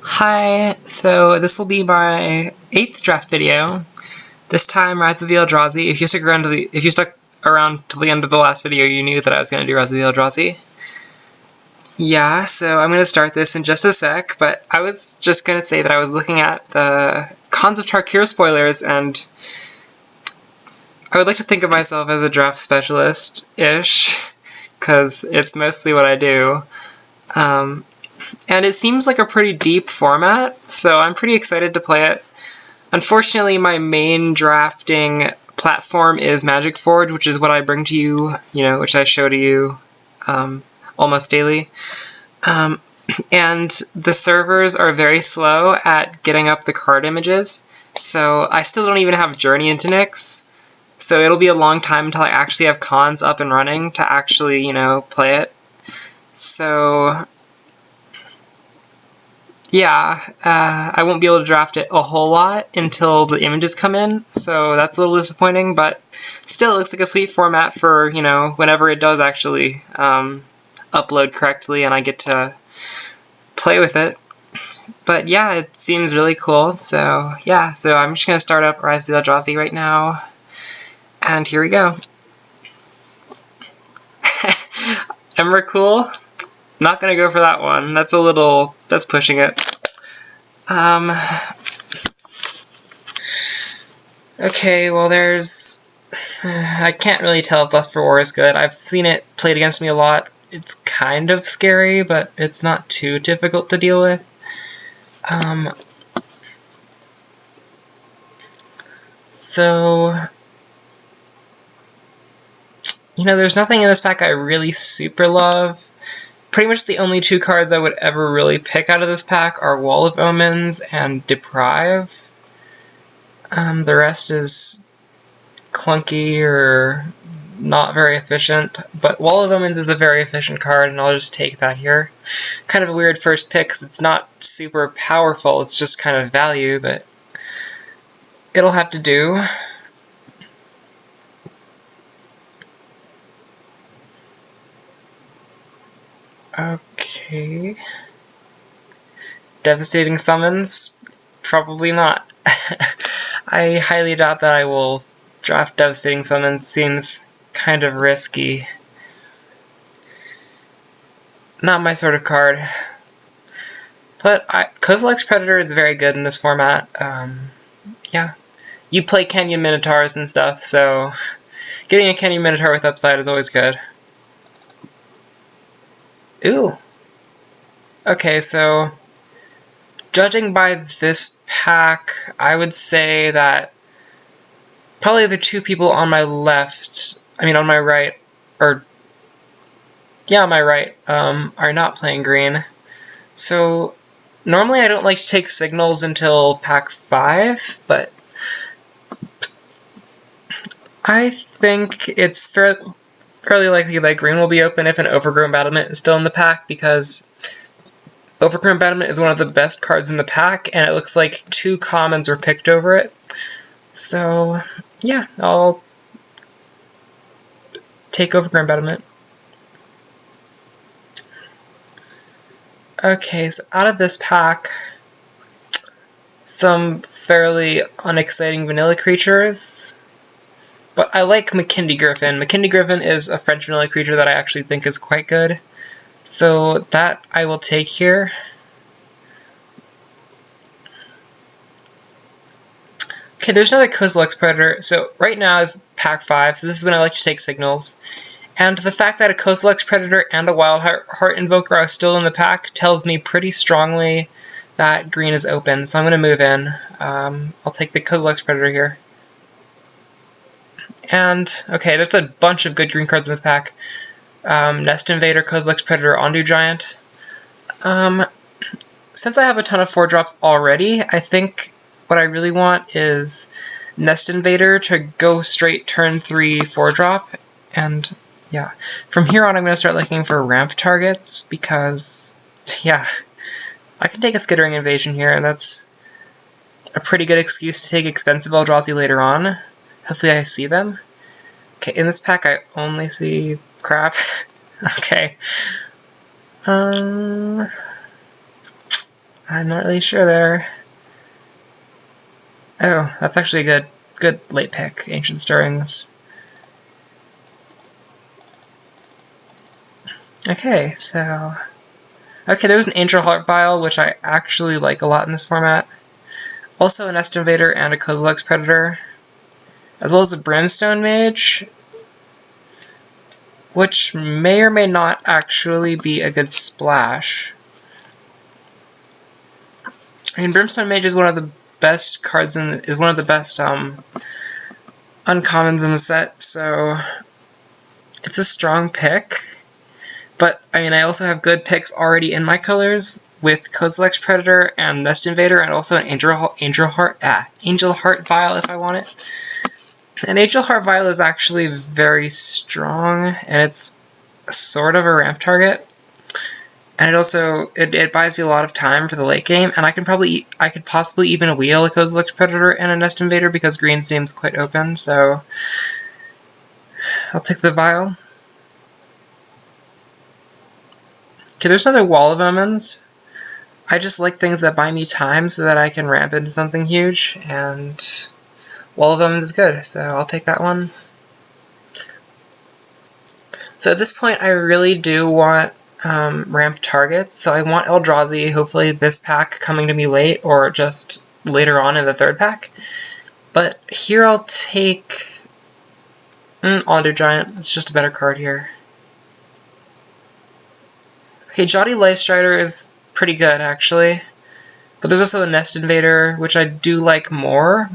Hi, so this will be my 8th draft video. This time, Rise of the Eldrazi. If you stuck around till the end of the last video, you knew that I was going to do Rise of the Eldrazi. Yeah, so I'm going to start this in just a sec, but I was just going to say that I was looking at the Cons of Tarkir spoilers, and I would like to think of myself as a draft specialist-ish, because it's mostly what I do. And it seems like a pretty deep format, so I'm pretty excited to play it. Unfortunately, my main drafting platform is Magic Forge, which is what I bring to you, which I show to you almost daily. And the servers are very slow at getting up the card images, so I still don't even have Journey into Nyx. So it'll be a long time until I actually have cons up and running to actually, play it. So yeah, I won't be able to draft it a whole lot until the images come in, so that's a little disappointing, but still it looks like a sweet format for, whenever it does actually upload correctly and I get to play with it. But yeah, it seems really cool, so yeah, so I'm just going to start up Rise of the Eldrazi right now, and here we go. Emrakul? Not gonna go for that one. That's pushing it. Okay, well I can't really tell if Lust for War is good. I've seen it played against me a lot. It's kind of scary, but it's not too difficult to deal with. So, there's nothing in this pack I really super love. Pretty much the only two cards I would ever really pick out of this pack are Wall of Omens and Deprive. The rest is clunky or not very efficient, but Wall of Omens is a very efficient card, and I'll just take that here. Kind of a weird first pick, because it's not super powerful, it's just kind of value, but it'll have to do. Okay. Devastating Summons? Probably not. I highly doubt that I will draft Devastating Summons. Seems kind of risky. Not my sort of card. But Kozilek's Predator is very good in this format. Yeah. You play Canyon Minotaurs and stuff, so getting a Canyon Minotaur with upside is always good. Ooh. Okay, so judging by this pack, I would say that probably the two people on my left, on my right, on my right, are not playing green. So normally I don't like to take signals until pack 5, but I think it's fairly likely that green will be open if an Overgrown Battlement is still in the pack, because Overgrown Battlement is one of the best cards in the pack, and it looks like 2 commons were picked over it. So yeah, I'll take Overgrown Battlement. Okay, so out of this pack, some fairly unexciting vanilla creatures. But I like McKindy Griffin. McKindy Griffin is a French vanilla creature that I actually think is quite good. So that I will take here. Okay, there's another Kozilek's Predator. So right now is pack 5, so this is when I like to take signals. And the fact that a Kozilek's Predator and a Wild Heart Invoker are still in the pack tells me pretty strongly that green is open. So I'm going to move in. I'll take the Kozilek's Predator here. And, okay, there's a bunch of good green cards in this pack. Nest Invader, Kozilek's Predator, Ondu Giant. Since I have a ton of 4-drops already, I think what I really want is Nest Invader to go straight turn 3 4-drop. And, yeah, from here on I'm going to start looking for ramp targets, because, yeah, I can take a Skittering Invasion here, and that's a pretty good excuse to take expensive Eldrazi later on. Hopefully I see them. Okay, in this pack I only see crap. Okay. I'm not really sure there. Oh, that's actually a good late pick, Ancient Stirrings. Okay, so... Okay, there's an Angel Heart Vial, which I actually like a lot in this format. Also a Nest Invader and a Kozilek's Predator. As well as a Brimstone Mage, which may or may not actually be a good splash. I mean, Brimstone Mage is one of the best cards is one of the best uncommons in the set, so it's a strong pick. But I mean, I also have good picks already in my colors with Kozilek's Predator and Nest Invader, and also an Angel Heart Vial if I want it. An Angel Heart Vial is actually very strong, and it's sort of a ramp target. And it also it buys me a lot of time for the late game, and I could possibly even wheel a Kozilek's Predator and a Nest Invader because green seems quite open. So I'll take the vial. Okay, there's another Wall of Omens. I just like things that buy me time so that I can ramp into something huge, and Wall of Omens is good, so I'll take that one. So at this point, I really do want ramp targets, so I want Eldrazi, hopefully this pack coming to me late, or just later on in the third pack. But here I'll take Ondu Giant. It's just a better card here. Okay, Jauti Lifestrider is pretty good, actually. But there's also a Nest Invader, which I do like more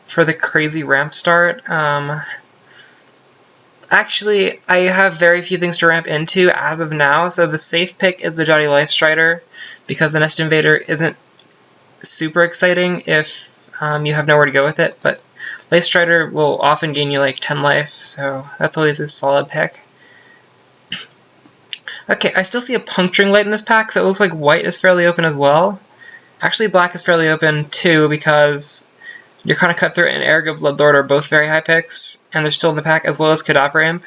for the crazy ramp start. Actually, I have very few things to ramp into as of now, so the safe pick is the Jauti Lifestrider, because the Nest Invader isn't super exciting if you have nowhere to go with it, but Lifestrider will often gain you like 10 life, so that's always a solid pick. Okay, I still see a Puncturing Light in this pack, so it looks like white is fairly open as well. Actually, black is fairly open too, because your kind of Cutthroat and Ergo Bloodlord are both very high picks, and they're still in the pack, as well as Cadaver Imp.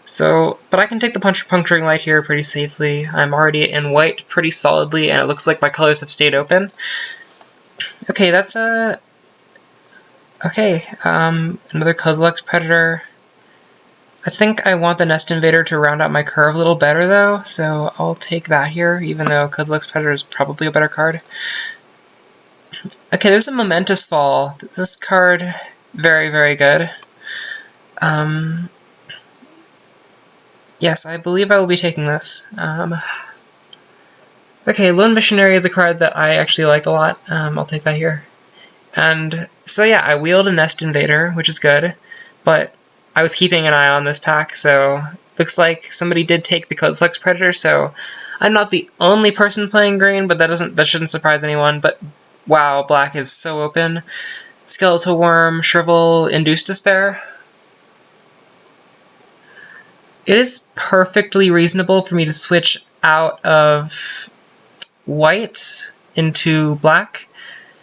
So, but I can take the Puncturing Light here pretty safely. I'm already in white pretty solidly, and it looks like my colors have stayed open. Okay, that's a... Okay, another Kozilek's Predator. I think I want the Nest Invader to round out my curve a little better, though, so I'll take that here, even though Kozilek's Predator is probably a better card. Okay, there's a Momentous Fall. This card, very, very good. Yes, I believe I will be taking this. Okay, Lone Missionary is a card that I actually like a lot. I'll take that here. And so yeah, I wheeled a Nest Invader, which is good, but I was keeping an eye on this pack, so looks like somebody did take the Kozilek's Predator, so I'm not the only person playing green, but that shouldn't surprise anyone. But wow, black is so open. Skeletal Worm, Shrivel, Induced Despair. It is perfectly reasonable for me to switch out of white into black.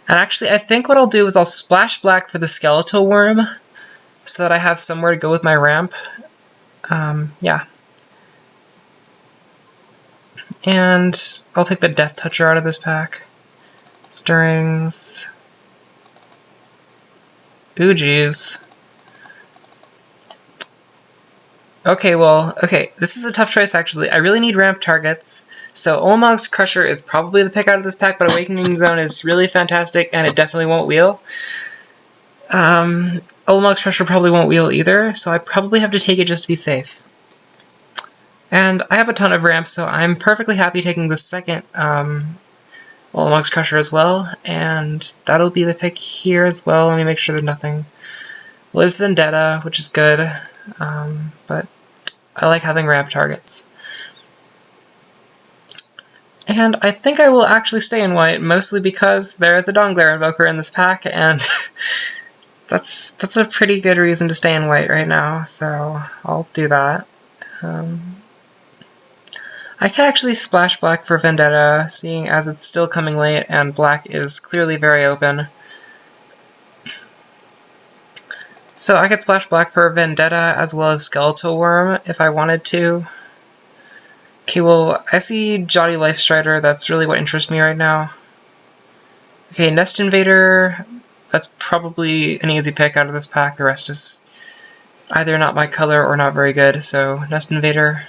And actually, I think what I'll do is I'll splash black for the Skeletal Worm, so that I have somewhere to go with my ramp. Yeah. And I'll take the Death Toucher out of this pack. Stirrings. Ooh, geez. Okay, well, okay, this is a tough choice, actually. I really need ramp targets, so Ulamog's Crusher is probably the pick out of this pack, but Awakening Zone is really fantastic, and it definitely won't wheel. Ulamog's Crusher probably won't wheel either, so I probably have to take it just to be safe. And I have a ton of ramps, so I'm perfectly happy taking the second Ulamog's Crusher as well, and that'll be the pick here as well. Let me make sure there's nothing. Well, there's Vendetta, which is good, but I like having ramp targets. And I think I will actually stay in white, mostly because there is a Dawnglare Invoker in this pack, and that's a pretty good reason to stay in white right now, so I'll do that. I can actually splash black for Vendetta, seeing as it's still coming late and black is clearly very open. So I could splash black for Vendetta as well as Skeletal Worm if I wanted to. Okay, well, I see Jolly Life Strider. That's really what interests me right now. Okay, Nest Invader. That's probably an easy pick out of this pack. The rest is either not my color or not very good, so Nest Invader.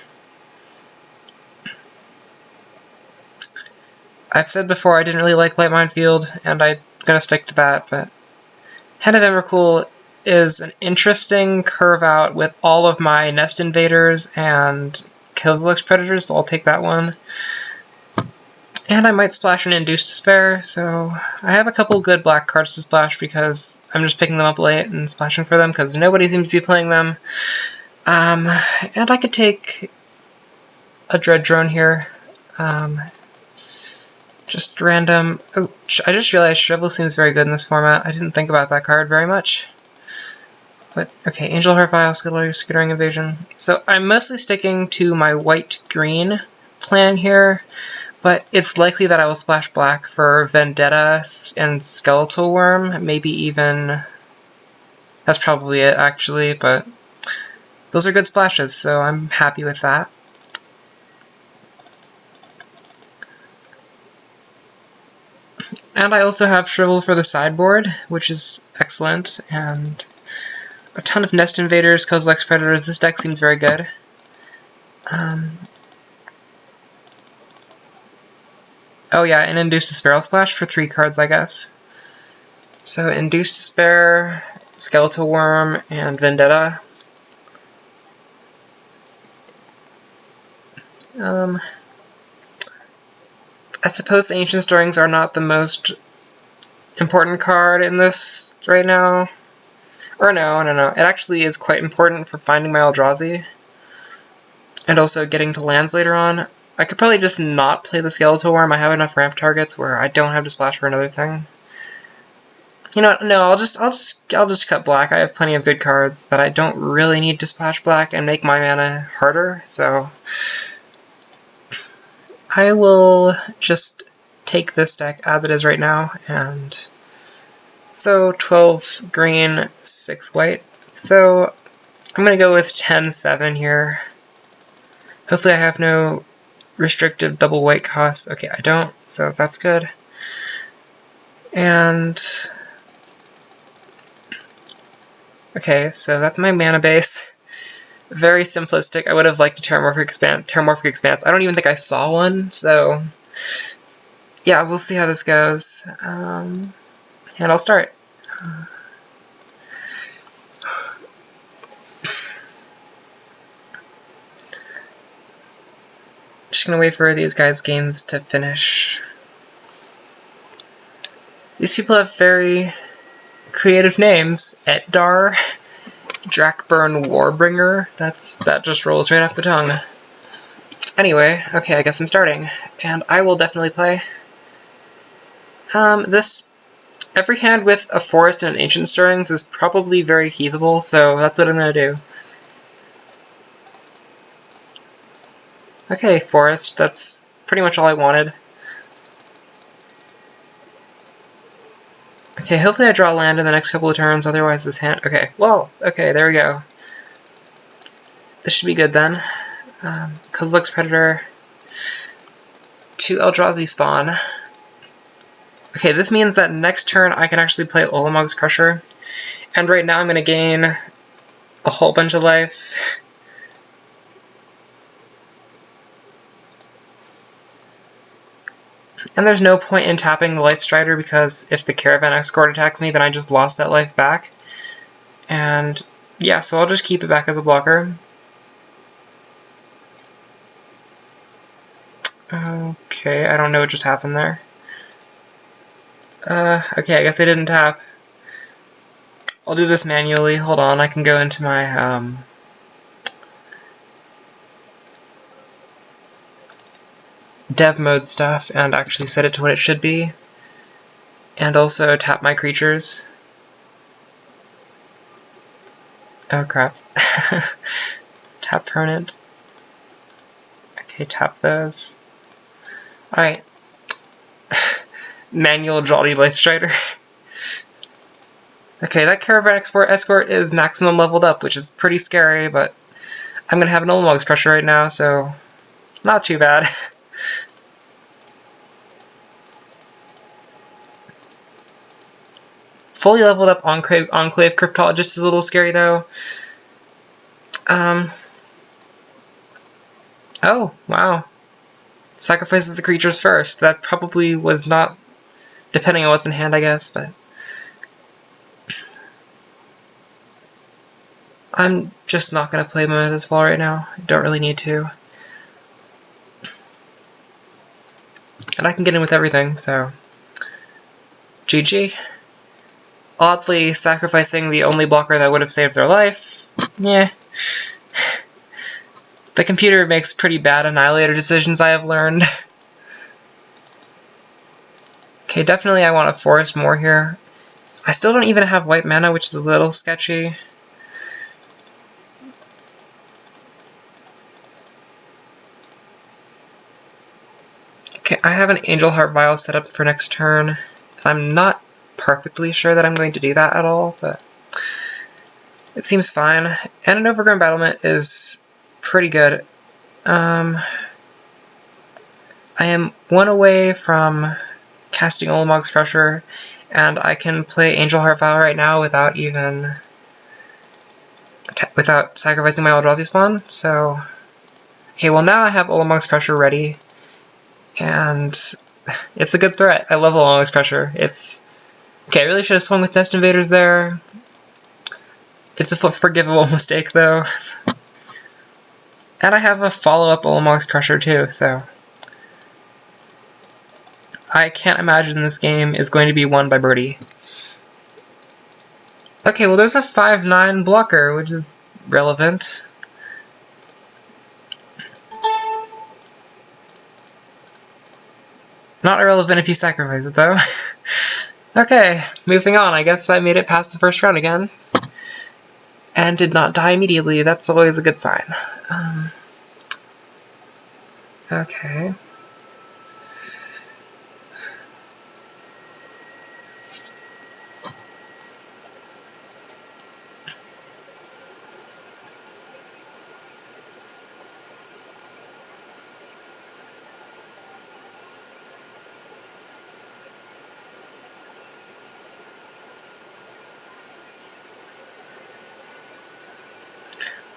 I've said before I didn't really like Light Minefield, and I'm gonna stick to that, but Hand of Emrakul is an interesting curve out with all of my Nest Invaders and Kozilek's Predators, so I'll take that one. And I might splash an Induced Despair, so I have a couple good black cards to splash because I'm just picking them up late and splashing for them because nobody seems to be playing them. And I could take a Dread Drone here. Just random. Oh, I just realized Shrivel seems very good in this format. I didn't think about that card very much. But, okay, Angel Heart Vial, Skittering Invasion. So I'm mostly sticking to my white-green plan here, but it's likely that I will splash black for Vendetta and Skeletal Worm, maybe even... That's probably it, actually, but those are good splashes, so I'm happy with that. And I also have Shrivel for the sideboard, which is excellent, and a ton of Nest Invaders, Kozilek's Predators. This deck seems very good. Oh yeah, and Induced Despair Splash for 3 cards, I guess. So Induced Despair, Skeletal Worm, and Vendetta. I suppose the Ancient Stirrings are not the most important card in this right now. Or no. It actually is quite important for finding my Eldrazi. And also getting to lands later on. I could probably just not play the Skeletal Worm. I have enough ramp targets where I don't have to splash for another thing. You know what? No, I'll just cut black. I have plenty of good cards that I don't really need to splash black and make my mana harder, so I will just take this deck as it is right now, and so 12 green, 6 white. So I'm going to go with 10-7 here. Hopefully I have no restrictive double white costs. Okay, I don't, so that's good. And okay, so that's my mana base. Very simplistic. I would have liked a Terramorphic Expanse. I don't even think I saw one, so yeah, we'll see how this goes. And I'll start. Just gonna wait for these guys' games to finish. These people have very creative names. Etdar, Drakburn Warbringer. That just rolls right off the tongue. Anyway, okay, I guess I'm starting, and I will definitely play. Every hand with a Forest and an Ancient Stirrings is probably very heavable, so that's what I'm gonna do. Okay, Forest, that's pretty much all I wanted. Okay, hopefully I draw land in the next couple of turns, otherwise this hand... Okay, well, okay, there we go. This should be good then. Kozilek's Predator. 2 Eldrazi spawn. Okay, this means that next turn I can actually play Ulamog's Crusher. And right now I'm going to gain a whole bunch of life. And there's no point in tapping the Life Strider because if the Caravan Escort attacks me, then I just lost that life back. And yeah, so I'll just keep it back as a blocker. Okay, I don't know what just happened there. Okay, I guess I didn't tap. I'll do this manually. Hold on, I can go into my, dev mode stuff and actually set it to what it should be. And also tap my creatures. Oh crap. Tap permanent. Okay, tap those. Alright. Manual Jolly Life Strider. Okay, that Caravan Escort is maximum leveled up, which is pretty scary, but I'm gonna have an Ulamog's Crusher right now, so Not too bad. Fully leveled up Enclave Cryptologist is a little scary though. Oh, wow. Sacrifices the creatures first. That probably was not, depending on what's in hand, I guess, but I'm just not going to play Momentous Fall right now. I don't really need to. And I can get in with everything, so GG. Oddly, sacrificing the only blocker that would have saved their life. Yeah. The computer makes pretty bad Annihilator decisions, I have learned. Okay, definitely I want to forest more here. I still don't even have white mana, which is a little sketchy. Okay, I have an Angel Heart Vial set up for next turn. I'm not perfectly sure that I'm going to do that at all, but it seems fine. And an Overgrown Battlement is pretty good. I am one away from casting Ulamog's Crusher, and I can play Angel Heart Vial right now without sacrificing my Eldrazi spawn, so... Okay, well now I have Ulamog's Crusher ready, and it's a good threat. I love Ulamog's Crusher. Okay, I really should have swung with Nest Invaders there. It's a forgivable mistake, though. And I have a follow-up Ulamog's Crusher, too, so... I can't imagine this game is going to be won by Birdie. Okay, well there's a 5/9 blocker, which is relevant. Not irrelevant if you sacrifice it, though. Okay, moving on. I guess I made it past the first round again. And did not die immediately. That's always a good sign. Okay.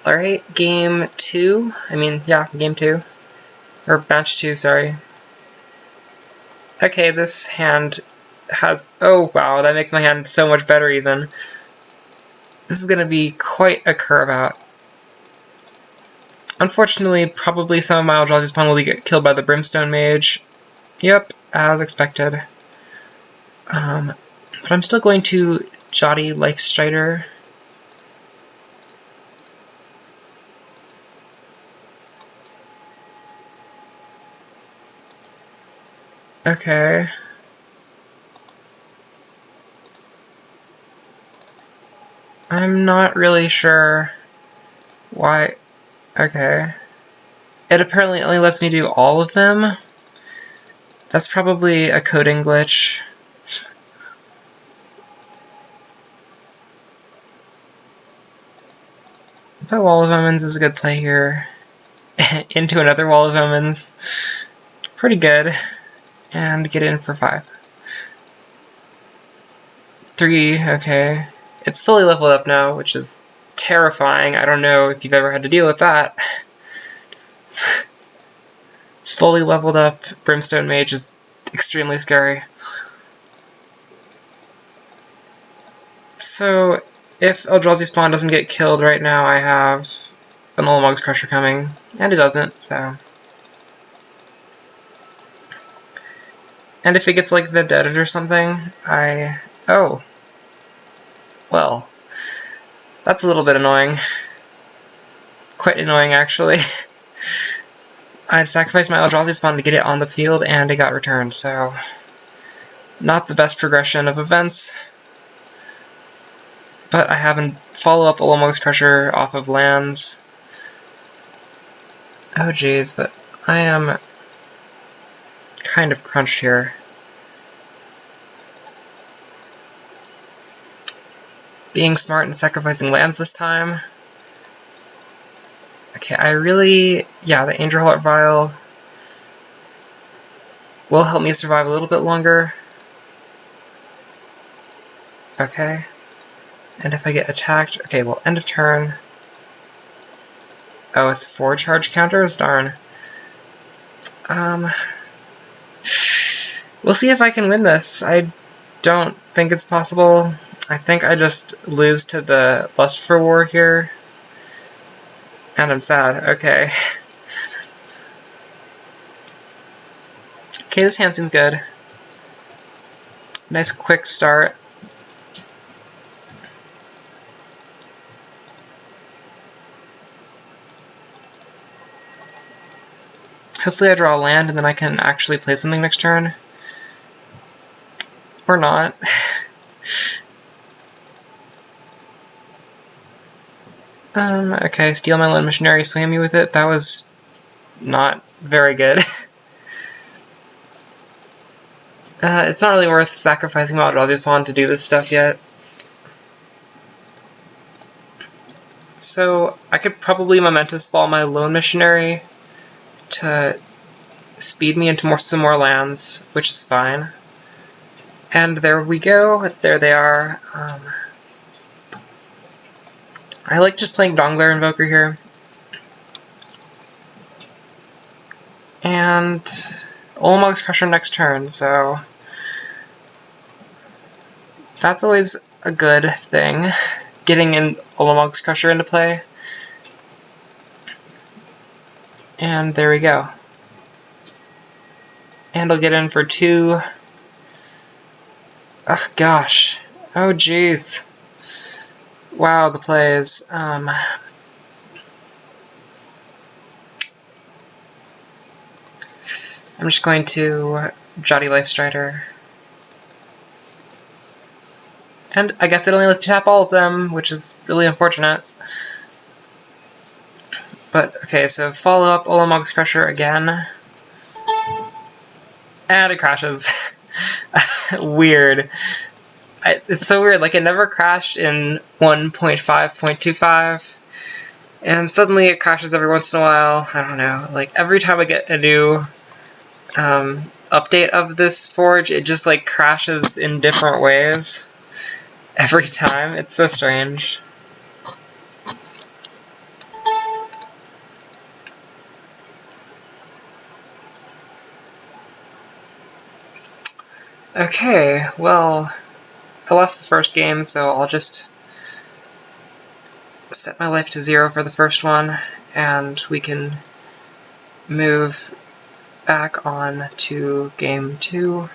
Alright, game 2. Game 2. Or match 2, sorry. Okay, this hand has... Oh, wow, that makes my hand so much better, even. This is going to be quite a curve out. Unfortunately, probably some of my Eldrazi spawn will get killed by the Brimstone Mage. Yep, as expected. But I'm still going to Jotty Lifestrider. Okay. I'm not really sure why. Okay. It apparently only lets me do all of them. That's probably a coding glitch. But Wall of Omens is a good play here. Into another Wall of Omens. Pretty good. And get in for 5. 3, okay. It's fully leveled up now, which is terrifying. I don't know if you've ever had to deal with that. Fully leveled up Brimstone Mage is extremely scary. So, if Eldrazi spawn doesn't get killed right now, I have an Ulamog's Crusher coming. And it doesn't, so... And if it gets, like, Vendetta or something, Oh. Well. That's a little bit annoying. Quite annoying, actually. I'd sacrificed my Eldrazi spawn to get it on the field, and it got returned, so... Not the best progression of events. But I have a follow-up Ulamog's Crusher off of lands. Oh jeez, but I am... kind of crunched here. Being smart and sacrificing lands this time. Okay, the Angel Heart Vial will help me survive a little bit longer. Okay. And if I get attacked, okay, well, end of turn. Oh, it's 4 charge counters? Darn. We'll see if I can win this. I don't think it's possible. I think I just lose to the Lust for War here. And I'm sad. Okay. Okay, this hand seems good. Nice quick start. Hopefully I draw a land and then I can actually play something next turn. Or not. Okay, steal my Lone Missionary, swam me with it. That was not very good. It's not really worth sacrificing my Eldrazi's pawn to do this stuff yet. So I could probably Momentous Ball my Lone Missionary to speed me into some more lands, which is fine. And there we go. There they are. I like just playing Dongler Invoker here. And Ulamog's Crusher next turn, so that's always a good thing, getting in Ulamog's Crusher into play. And there we go. And I'll get in for 2. Ugh, gosh. Oh, jeez. Wow, the plays. I'm just going to Jotty Life Strider. And I guess it only lets you tap all of them, which is really unfortunate. But, okay, so follow up Ulamog's Crusher again. And it crashes. Weird. It's so weird, like it never crashed in 1.5.25, and suddenly it crashes every once in a while. I don't know, like every time I get a new update of this forge, it just like crashes in different ways every time. It's so strange. Okay, well, I lost the first game, so I'll just set my life to 0 for the first one, and we can move back on to game 2.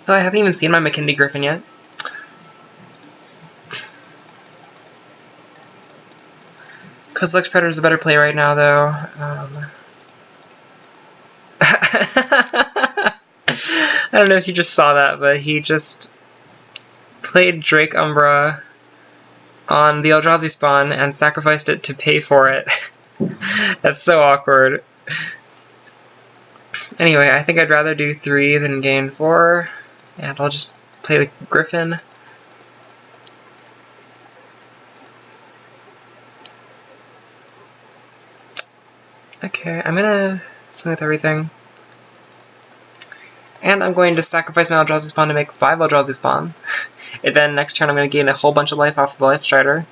Oh, I haven't even seen my McKinley Griffin yet. Kozilek's Predator is a better play right now, though. I don't know if you just saw that, but he just played Drake Umbra on the Eldrazi spawn and sacrificed it to pay for it. That's so awkward. Anyway, I think I'd rather do 3 than gain 4, and I'll just play the Griffin. Okay, I'm gonna swing with everything. And I'm going to sacrifice my Eldrazi spawn to make 5 Eldrazi spawn. And then next turn I'm going to gain a whole bunch of life off of the Life Strider.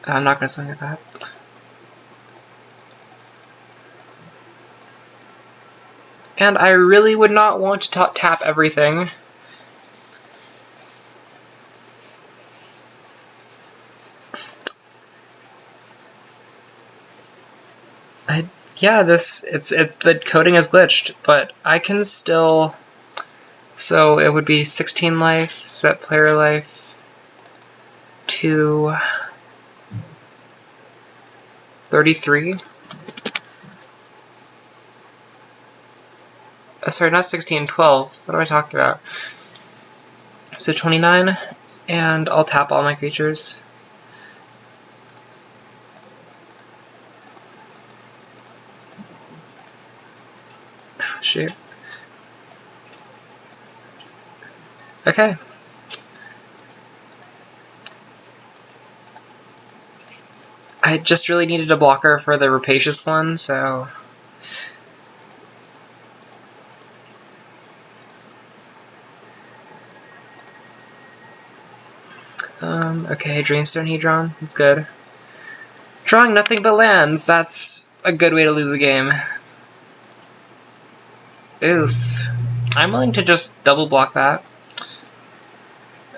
I'm not going to swing with that. And I really would not want to tap everything. The coding is glitched, but I can still. So it would be 16 life, set player life to 33. Sorry, not 16, 12. What am I talking about? So 29, and I'll tap all my creatures. shoot. Okay. I just really needed a blocker for the Rapacious one, so... Okay, Dreamstone Hedron, that's good. Drawing nothing but lands, that's a good way to lose a game. Oof. I'm willing to just double block that.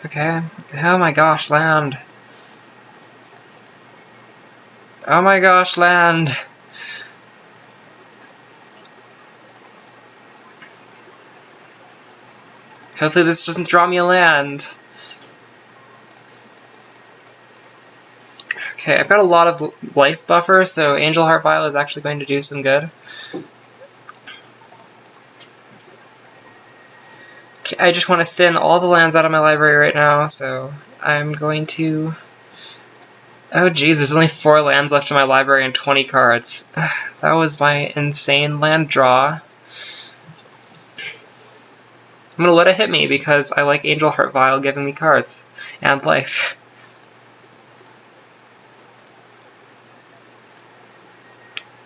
Okay. Oh my gosh, land. Oh my gosh, land. Hopefully this doesn't draw me a land. Okay, I've got a lot of life buffer, so Angel Heart Vial is actually going to do some good. Okay, I just want to thin all the lands out of my library right now, so I'm going to... Oh geez, there's only 4 lands left in my library and 20 cards. That was my insane land draw. I'm going to let it hit me because I like Angel Heart Vial giving me cards and life.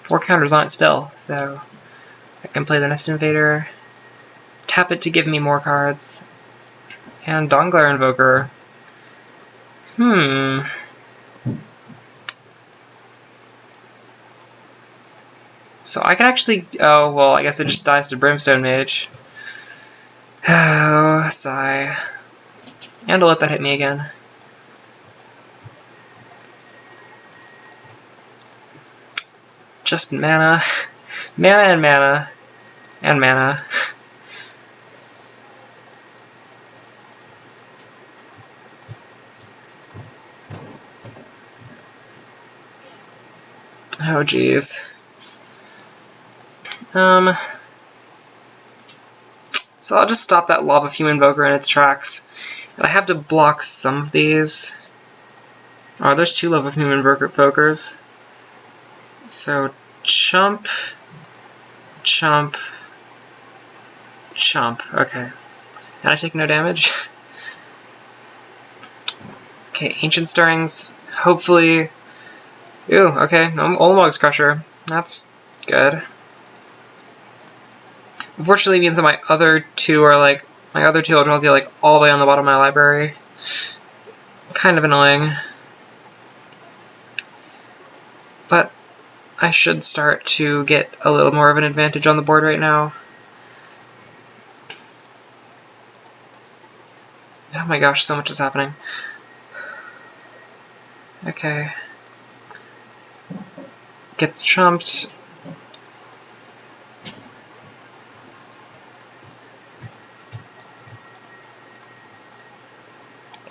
Four counters on it still, so I can play the Nest Invader, tap it to give me more cards, and Dawnglare Invoker. So I can actually... Oh, well, I guess it just dies to Brimstone Mage. Oh, sigh. And I'll let that hit me again. Just mana. Mana and mana. And mana. Oh, jeez. So I'll just stop that Lava Fume Invoker in its tracks. And I have to block some of these. Oh, there's 2 Lava Fume Invokers. So, chump, chump, chump. Okay. And I take no damage. Okay, Ancient Stirrings. Hopefully... Ooh, okay. Olmog's Crusher. That's good. Unfortunately, it means that my other 2 are like... My other 2 Eldrazi are like all the way on the bottom of my library. Kind of annoying. But I should start to get a little more of an advantage on the board right now. Oh my gosh, so much is happening. Okay. Gets trumped.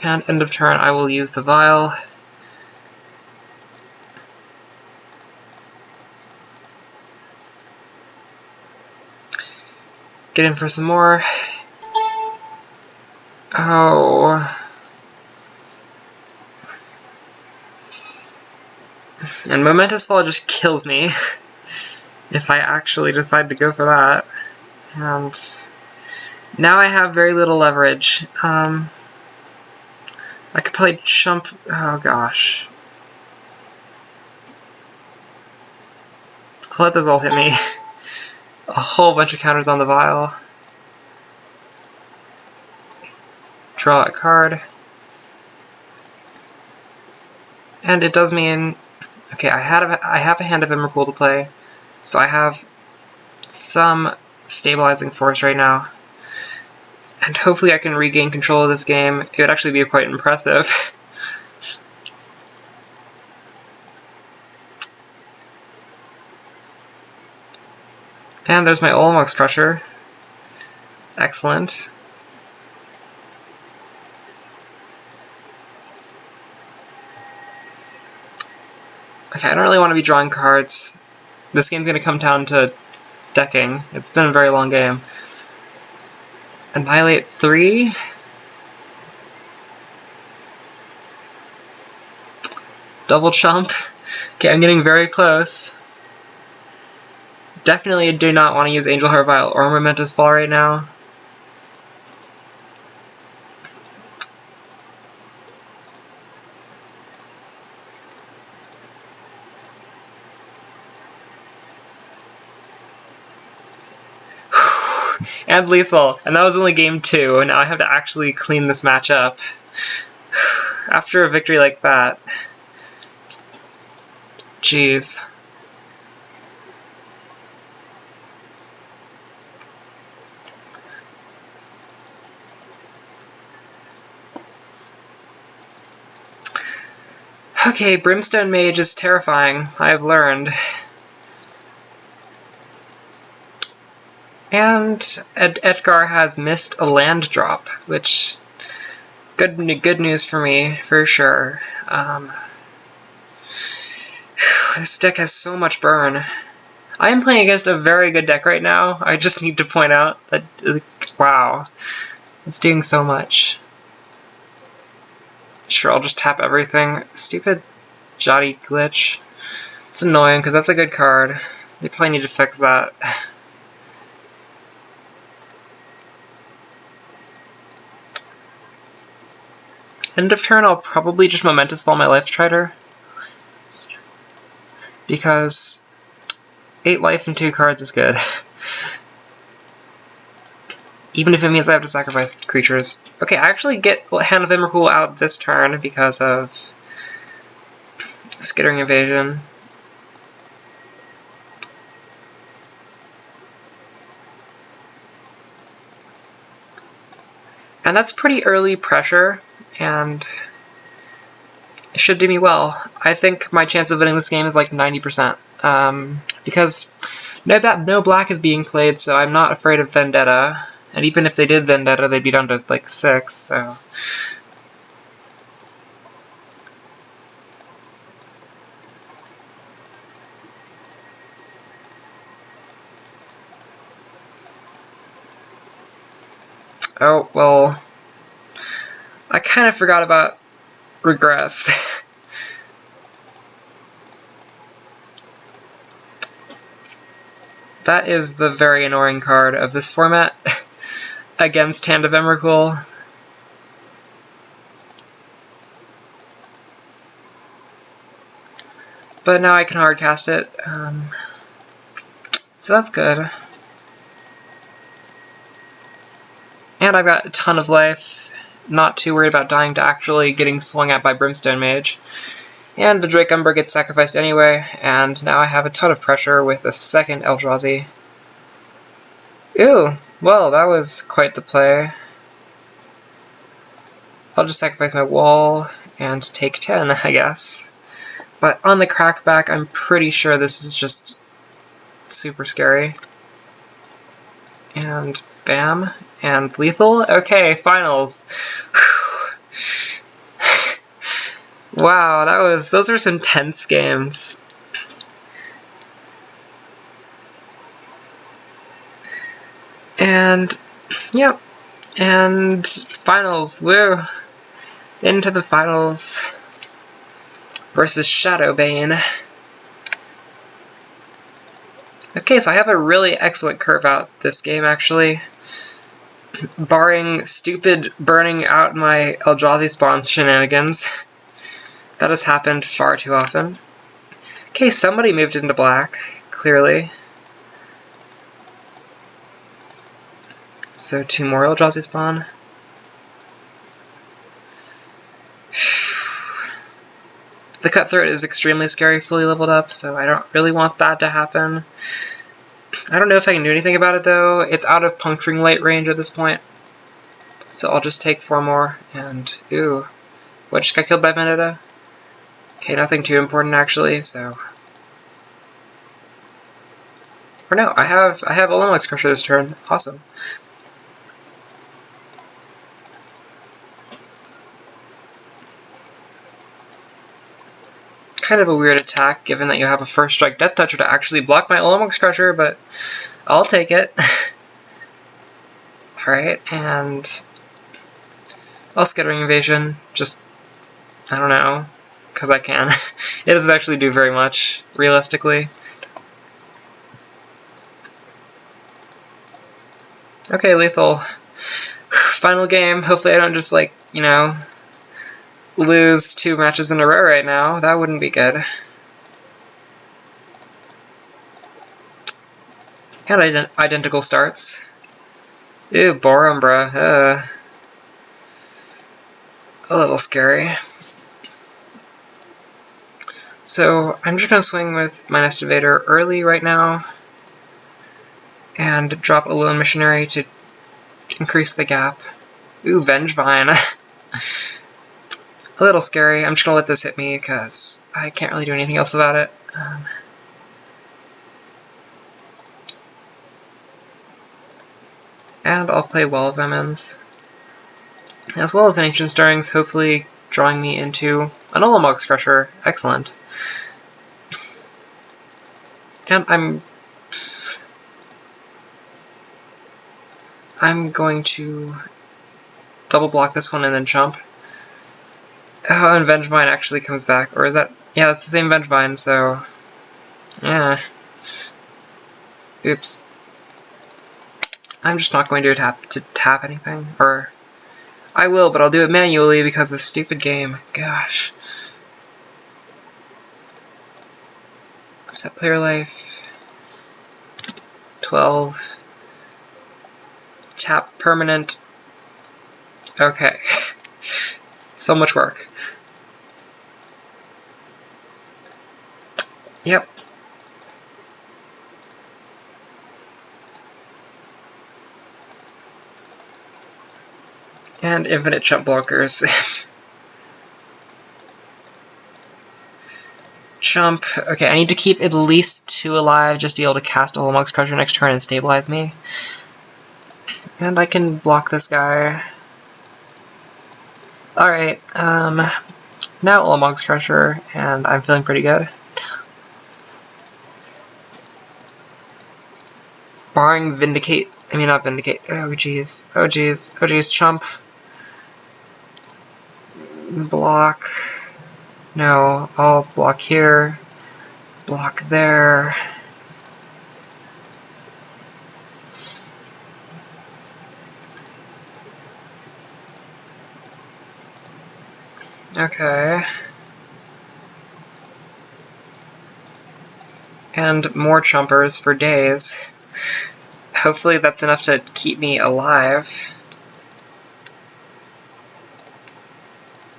And end of turn, I will use the Vial. Get in for some more. Oh. And Momentous Fall just kills me if I actually decide to go for that. And now I have very little leverage. I could probably chump... Oh gosh. I'll let those all hit me. A whole bunch of counters on the Vial. Draw a card. And it does mean... Okay, I have a Hand of Emrakul to play, so I have some stabilizing force right now. And hopefully I can regain control of this game. It would actually be quite impressive. And there's my Olmog's Crusher. Excellent. Okay, I don't really want to be drawing cards. This game's going to come down to decking. It's been a very long game. Annihilate 3. Double chump. Okay, I'm getting very close. Definitely do not want to use Angel Heart Vial or Momentous Fall right now. And lethal, and that was only game 2, and now I have to actually clean this match up. After a victory like that. Jeez. Okay, Brimstone Mage is terrifying, I've learned. And Edgar has missed a land drop, which good news for me, for sure. This deck has so much burn. I am playing against a very good deck right now. I just need to point out that, wow, it's doing so much. Sure, I'll just tap everything. Stupid Jotty glitch. It's annoying, because that's a good card. They probably need to fix that. End of turn, I'll probably just Momentous Fall my Life Strider. Because 8 life and 2 cards is good. Even if it means I have to sacrifice creatures. Okay, I actually get Hand of Emrakul out this turn because of Skittering Invasion. And that's pretty early pressure, and it should do me well. I think my chance of winning this game is like 90%, because no black is being played, so I'm not afraid of Vendetta. And even if they did Vendetta, they'd be down to like 6, so... Oh, well... I kind of forgot about Regress. That is the very annoying card of this format against Hand of Emrakul. But now I can hardcast it, so that's good. And I've got a ton of life, not too worried about dying to actually getting swung at by Brimstone Mage. And the Drake Umber gets sacrificed anyway, and now I have a ton of pressure with a second Eldrazi. Ooh, well, that was quite the play. I'll just sacrifice my wall and take 10, I guess. But on the crackback, I'm pretty sure this is just super scary. And bam, and lethal? Okay, finals. Wow, those are some tense games. And, yep, and finals, woo! Into the finals versus Shadowbane. Okay, so I have a really excellent curve out this game, actually. Barring stupid burning out my Eldrazi spawns shenanigans. That has happened far too often. Okay, somebody moved into black, clearly. So 2 more Eldrazi spawn. The Cutthroat is extremely scary fully leveled up, so I don't really want that to happen. I don't know if I can do anything about it, though. It's out of Puncturing Light range at this point. So I'll just take 4 more, and ooh. What, just got killed by Vendetta? Okay, nothing too important, actually, so... Or no, I have Olympics Crusher this turn. Awesome. Kind of a weird attack, given that you have a First Strike Death Toucher to actually block my Olympics Crusher, but I'll take it. Alright, and I'll Skittering Invasion, just, I don't know, because I can. It doesn't actually do very much, realistically. Okay, lethal. Final game. Hopefully I don't just, like, you know, lose 2 matches in a row right now. That wouldn't be good. And identical starts. Ew, Borumbra. A little scary. So I'm just going to swing with Minus Invader early right now and drop a Lone Missionary to increase the gap. Ooh, Vengevine. A little scary. I'm just going to let this hit me because I can't really do anything else about it. And I'll play Well of Emmons, as well as an Ancient Stirrings, hopefully drawing me into an Ulamog's Crusher. Excellent. And I'm going to double block this one and then jump. Oh, and Vengevine actually comes back. Or is that... Yeah, it's the same Vengevine, so... Yeah. Oops. I'm just not going to tap anything. Or... I will, but I'll do it manually because of this stupid game. Gosh. Set player life. 12. Tap permanent. Okay. So much work. Yep. And infinite chump blockers. Chump. Okay, I need to keep at least 2 alive just to be able to cast a Ulamog's Crusher next turn and stabilize me. And I can block this guy. Alright, now Ulamog's Crusher, and I'm feeling pretty good. Barring Vindicate, I mean not Vindicate, oh jeez, oh jeez, oh jeez, Chump. Block. No, I'll block here, block there. Okay. And more chumpers for days. Hopefully that's enough to keep me alive.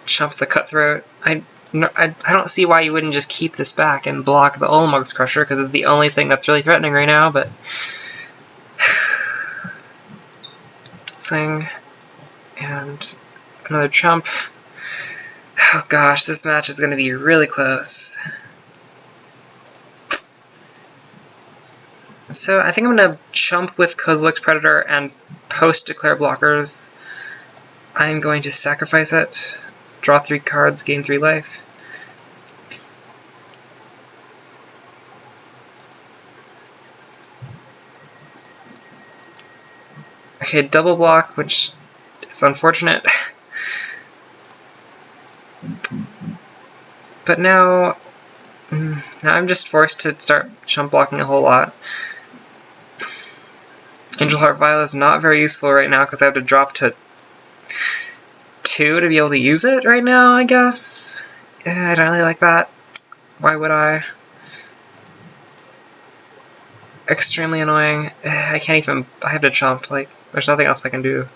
Chump the Cutthroat. I don't see why you wouldn't just keep this back and block the Ulamog's Crusher, because it's the only thing that's really threatening right now, but... Swing. And another chump. Oh gosh, this match is going to be really close. So I think I'm going to chump with Kozilek's Predator and post-declare blockers. I'm going to sacrifice it, draw 3 cards, gain 3 life. Okay, double block, which is unfortunate. But now I'm just forced to start chump blocking a whole lot. Angel Heart Vial is not very useful right now because I have to drop to 2 to be able to use it right now, I guess. I don't really like that. Why would I? Extremely annoying. I can't even... I have to chump, like, there's nothing else I can do.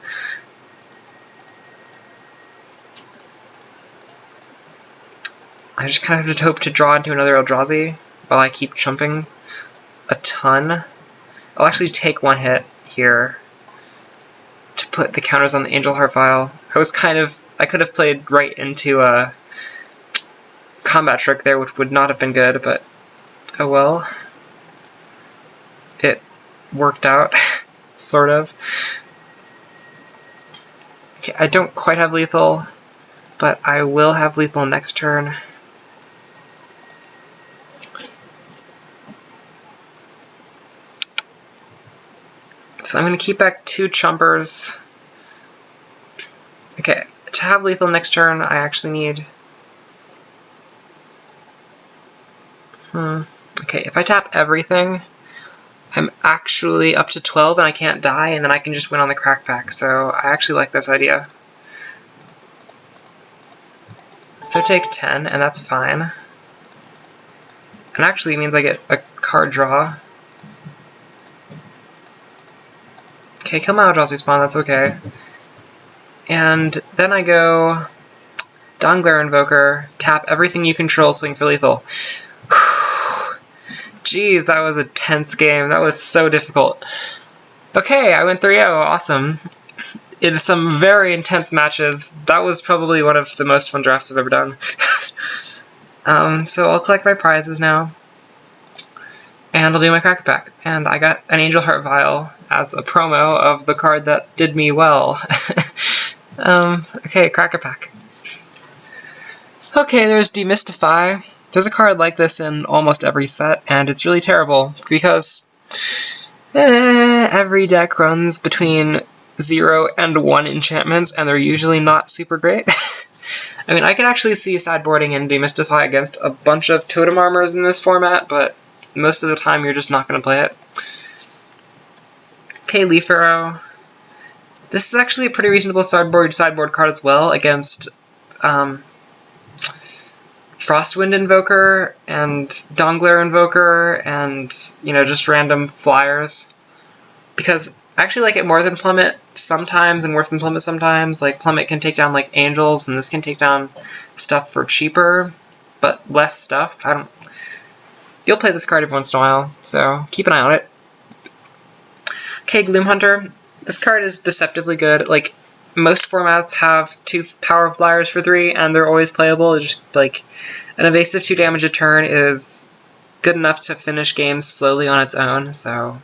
I just kind of have to hope to draw into another Eldrazi while I keep chumping a ton. I'll actually take 1 hit here to put the counters on the Angel Heart Vial. I could have played right into a combat trick there, which would not have been good, but oh well. It worked out, sort of. Okay, I don't quite have lethal, but I will have lethal next turn. So I'm going to keep back 2 chumpers. Okay, to have lethal next turn, I actually need... Okay, if I tap everything, I'm actually up to 12 and I can't die, and then I can just win on the crack pack, so I actually like this idea. So take 10, and that's fine. And actually means I get a card draw. Okay, kill my Eldrazi spawn, that's okay. And then I go Dawnglare Invoker, tap everything you control, swing for lethal. Jeez, that was a tense game. That was so difficult. Okay, I went 3-0. Awesome. In some very intense matches. That was probably one of the most fun drafts I've ever done. So I'll collect my prizes now. And I'll do my Cracker Pack. And I got an Angel Heart Vial as a promo of the card that did me well. Okay, Cracker Pack. Okay, there's Demystify. There's a card like this in almost every set, and it's really terrible, because every deck runs between 0 and 1 enchantments, and they're usually not super great. I mean, I could actually see sideboarding and Demystify against a bunch of Totem Armors in this format, but most of the time you're just not going to play it. Okay, Leaf Arrow. This is actually a pretty reasonable sideboard card as well against Frostwind Invoker and Dawnglare Invoker and, you know, just random flyers. Because I actually like it more than Plummet sometimes and worse than Plummet sometimes. Like, Plummet can take down, like, angels, and this can take down stuff for cheaper, but less stuff. You'll play this card every once in a while, so keep an eye on it. Okay, Gloomhunter. This card is deceptively good. Like, most formats have 2 power flyers for 3, and they're always playable. It's just, like, an evasive 2 damage a turn is good enough to finish games slowly on its own, so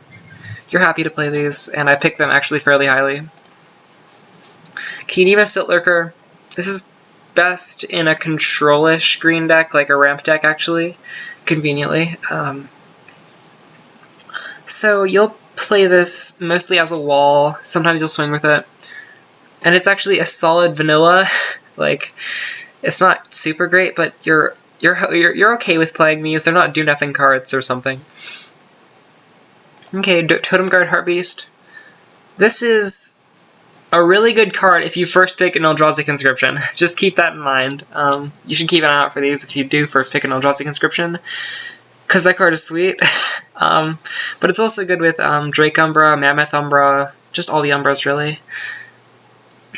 you're happy to play these, and I picked them actually fairly highly. Kineva Siltlurker. This is best in a control-ish green deck, like a ramp deck, actually, conveniently. So you'll play this mostly as a wall. Sometimes you'll swing with it. And it's actually a solid vanilla. Like, it's not super great, but you're okay with playing these. They're not do-nothing cards or something. Okay, Totem Guard Heartbeast. This is a really good card if you first pick an Eldrazi Conscription. Just keep that in mind. You should keep an eye out for these if you do first pick an Eldrazi Conscription, because that card is sweet. But it's also good with Drake Umbra, Mammoth Umbra, just all the Umbras, really.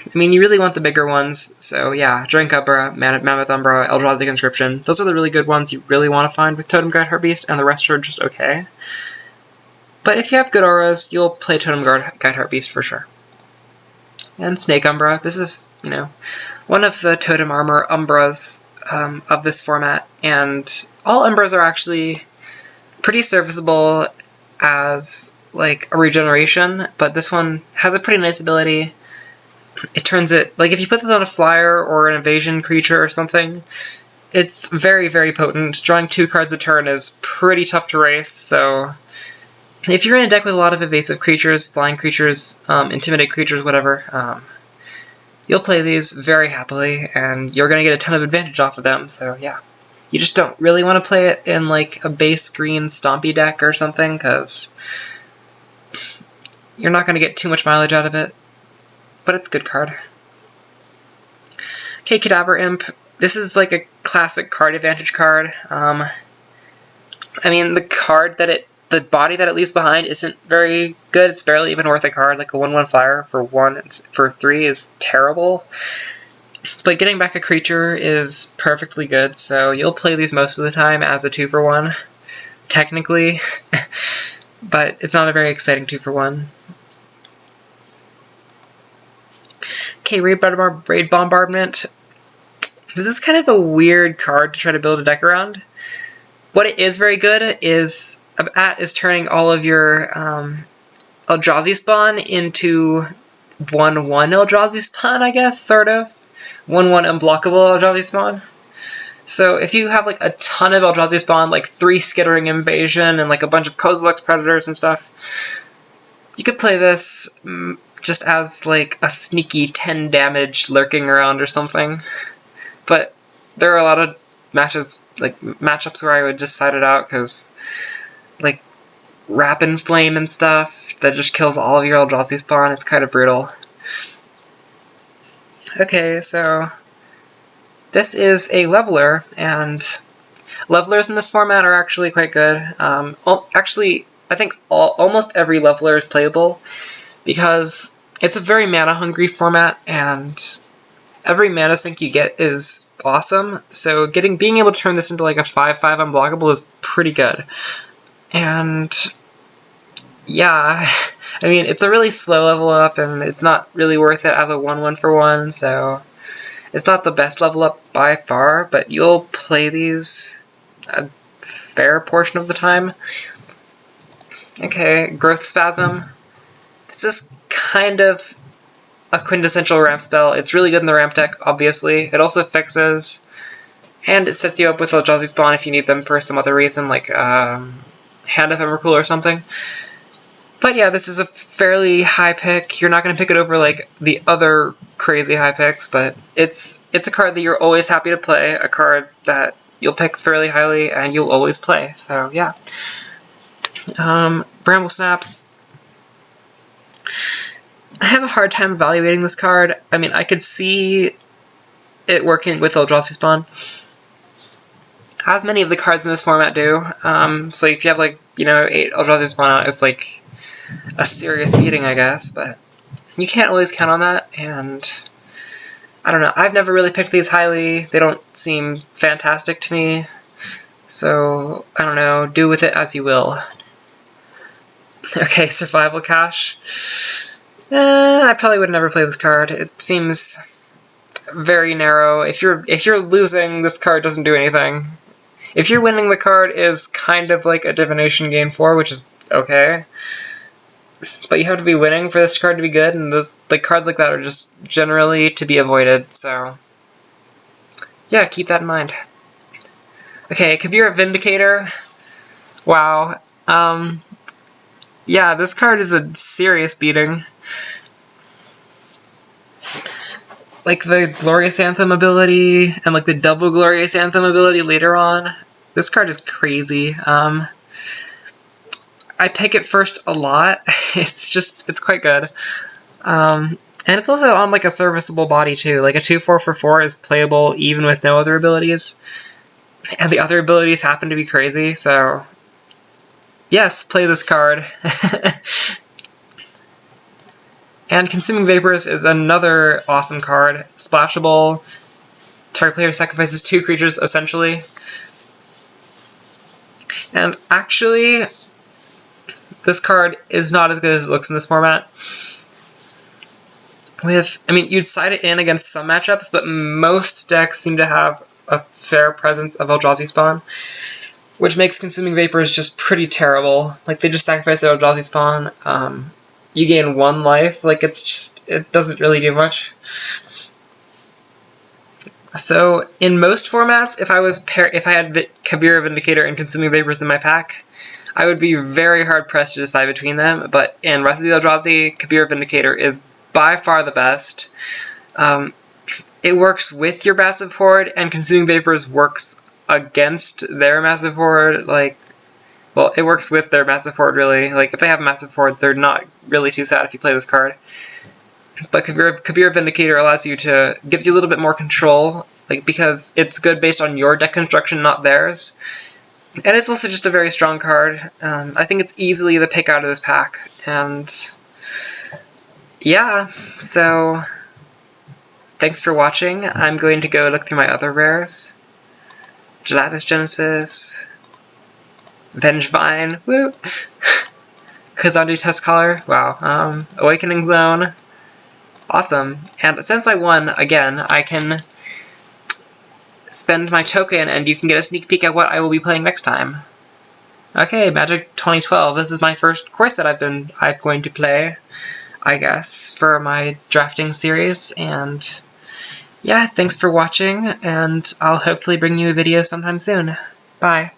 I mean, you really want the bigger ones, so yeah, Drake Umbra, Mammoth Umbra, Eldrazi Conscription. Those are the really good ones you really want to find with Totem Guard Heartbeast, and the rest are just okay. But if you have good auras, you'll play Totem Guard Heartbeast for sure. And Snake Umbra. This is, you know, one of the Totem Armor Umbras of this format, and all Umbras are actually pretty serviceable as, like, a regeneration, but this one has a pretty nice ability. It turns it, like, if you put this on a flyer or an evasion creature or something, it's very, very potent. Drawing 2 cards a turn is pretty tough to race, so if you're in a deck with a lot of evasive creatures, flying creatures, intimidate creatures, whatever, you'll play these very happily, and you're going to get a ton of advantage off of them, so yeah. You just don't really want to play it in, like, a base green stompy deck or something, because you're not going to get too much mileage out of it. But it's a good card. Okay, Cadaver Imp. This is like a classic card advantage card. I mean, the body that it leaves behind isn't very good. It's barely even worth a card. Like a 1/1 flyer for 3 is terrible. But getting back a creature is perfectly good, so you'll play these most of the time as a 2-for-1, technically. But it's not a very exciting 2-for-1. Okay, Raid Bombardment. This is kind of a weird card to try to build a deck around. What it is very good is turning all of your Eldrazi spawn into 1/1 Eldrazi spawn, I guess, sort of. 1/1 unblockable Eldrazi spawn. So if you have like a ton of Eldrazi spawn, like 3 Skittering Invasion and like a bunch of Kozilek's Predators and stuff, you could play this just as like a sneaky 10 damage lurking around or something. But there are a lot of matchups where I would just side it out, because like rapid flame and stuff that just kills all of your Eldrazi spawn. It's kind of brutal. Okay, so this is a leveler, and levelers in this format are actually quite good. Actually, I think almost every leveler is playable because it's a very mana-hungry format, and every mana sink you get is awesome. So being able to turn this into like a 5/5 unblockable is pretty good. And yeah, I mean, it's a really slow level up, and it's not really worth it as a 1/1 for 1, so it's not the best level up by far, but you'll play these a fair portion of the time. Okay, Growth Spasm. This is kind of a quintessential ramp spell. It's really good in the ramp deck, obviously. It also fixes, and it sets you up with Eldrazi spawn if you need them for some other reason, like Hand of Emrakul or something. But yeah, this is a fairly high pick. You're not going to pick it over like the other crazy high picks, but it's a card that you're always happy to play, a card that you'll pick fairly highly and you'll always play. So yeah. Bramble Snap. I have a hard time evaluating this card. I mean, I could see it working with Eldrazi spawn, as many of the cards in this format do. So if you have like, 8 Eldrazi spawn out, it's like a serious beating, I guess, but you can't always count on that, and I don't know. I've never really picked these highly. They don't seem fantastic to me, so I don't know. Do with it as you will. Okay, Survival Cache. I probably would never play this card. It seems very narrow. If you're losing, this card doesn't do anything. If you're winning, the card is kind of like a Divination Gain 4, which is okay. But you have to be winning for this card to be good, and cards like that are just generally to be avoided, so yeah, keep that in mind. Okay, Kabira Vindicator. Wow. Yeah, this card is a serious beating. Like the Glorious Anthem ability, and like the double Glorious Anthem ability later on. This card is crazy. I pick it first a lot. It's quite good. And it's also on like a serviceable body too. Like a 2/4 for 4 is playable even with no other abilities. And the other abilities happen to be crazy, so yes, play this card. And Consuming Vapors is another awesome card. Splashable. Target player sacrifices 2 creatures, essentially. And actually, this card is not as good as it looks in this format. You'd side it in against some matchups, but most decks seem to have a fair presence of Eldrazi spawn, which makes Consuming Vapors just pretty terrible. Like, they just sacrifice their Eldrazi spawn. You gain 1 life. Like, it doesn't really do much. So, in most formats, if I had Kabira Vindicator and Consuming Vapors in my pack, I would be very hard-pressed to decide between them, but in Rise of the Eldrazi, Kabira Vindicator is by far the best. It works with your Massive Horde, and Consuming Vapors works against their Massive Horde. Well, it works with their Massive Horde, really. Like, if they have a Massive Horde, they're not really too sad if you play this card. But Kabira Vindicator gives you a little bit more control, because it's good based on your deck construction, not theirs. And it's also just a very strong card. I think it's easily the pick out of this pack. And yeah, so thanks for watching. I'm going to go look through my other rares. Gelatinous Genesis, Vengevine, woo! Kazandu Tuskcaller, wow. Awakening Zone, awesome. And since I won again, I can spend my token and you can get a sneak peek at what I will be playing next time. Okay, Magic 2012. This is my first course that I'm going to play, I guess, for my drafting series. And yeah, thanks for watching, and I'll hopefully bring you a video sometime soon. Bye.